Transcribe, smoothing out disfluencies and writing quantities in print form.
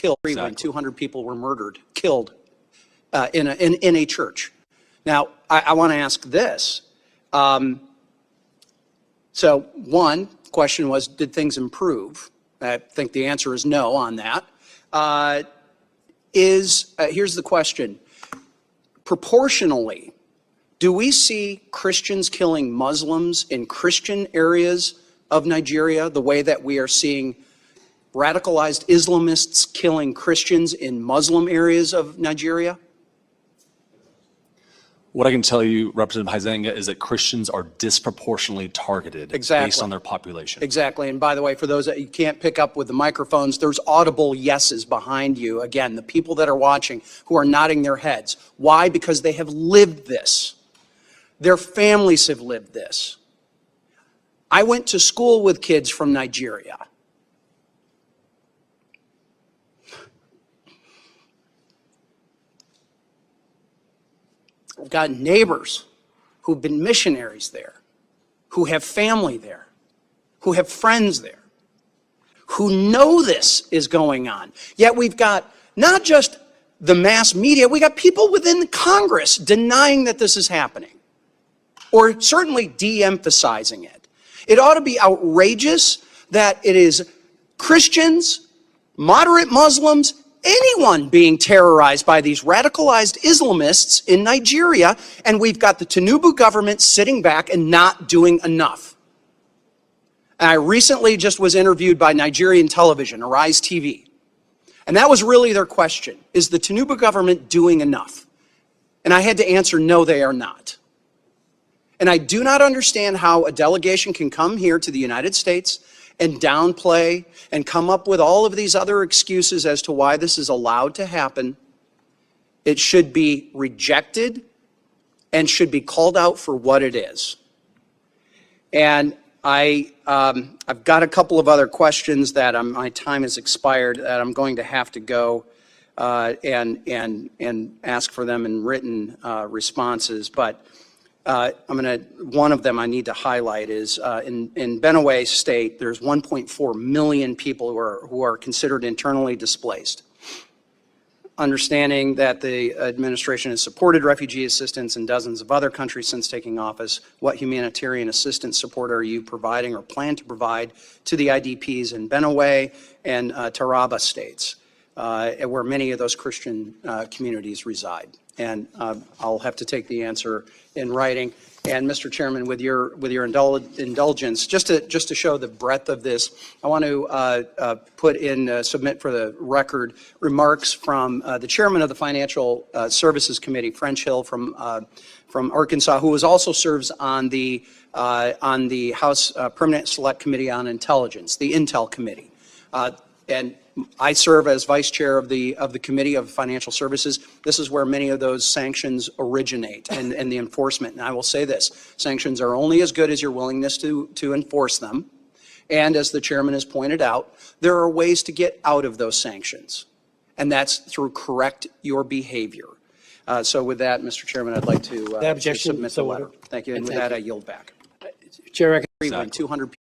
killed when 200 people were murdered, killed in a church. Now, I want to ask this. So one question was, did things improve? I think the answer is no on that. Here's the question. Proportionally, do we see Christians killing Muslims in Christian areas of Nigeria the way that we are seeing radicalized Islamists killing Christians in Muslim areas of Nigeria? What I can tell you, Representative Huizenga, is that Christians are disproportionately targeted based on their population. Exactly. And by the way, for those that you can't pick up with the microphones, there's audible yeses behind you. Again, the people that are watching who are nodding their heads. Why? Because they have lived this. Their families have lived this. I went to school with kids from Nigeria. I've got neighbors who've been missionaries there, who have family there, who have friends there, who know this is going on. Yet we've got not just the mass media, we got people within Congress denying that this is happening, or certainly de-emphasizing it. It ought to be outrageous that it is Christians, moderate Muslims, anyone being terrorized by these radicalized Islamists in Nigeria, and we've got the Tinubu government sitting back and not doing enough. And I recently just was interviewed by Nigerian television, Arise TV, and that was really their question. Is the Tinubu government doing enough? And I had to answer, no, they are not. And I do not understand how a delegation can come here to the United States and downplay and come up with all of these other excuses as to why this is allowed to happen. It should be rejected and should be called out for what it is. And I've got a couple of other questions that my time has expired that I'm going to have to go and ask for them in written responses. But one of them I need to highlight is in Benue State, there's 1.4 million people who are considered internally displaced. Understanding that the administration has supported refugee assistance in dozens of other countries since taking office, what humanitarian assistance support are you providing or plan to provide to the IDPs in Benue and Taraba states, where many of those Christian communities reside? And I'll have to take the answer in writing. And Mr. Chairman, with your indulgence, just to show the breadth of this, I want to submit for the record remarks from the chairman of the Financial Services Committee, French Hill from Arkansas, who also serves on the House Permanent Select Committee on Intelligence, the Intel Committee. And I serve as vice chair of the Committee of Financial Services. This is where many of those sanctions originate and the enforcement. And I will say this, sanctions are only as good as your willingness to enforce them. And as the chairman has pointed out, there are ways to get out of those sanctions. And that's through correct your behavior. So with that, Mr. Chairman, I'd like to submit the letter. Thank you. And with that, I yield back. Chair, when 200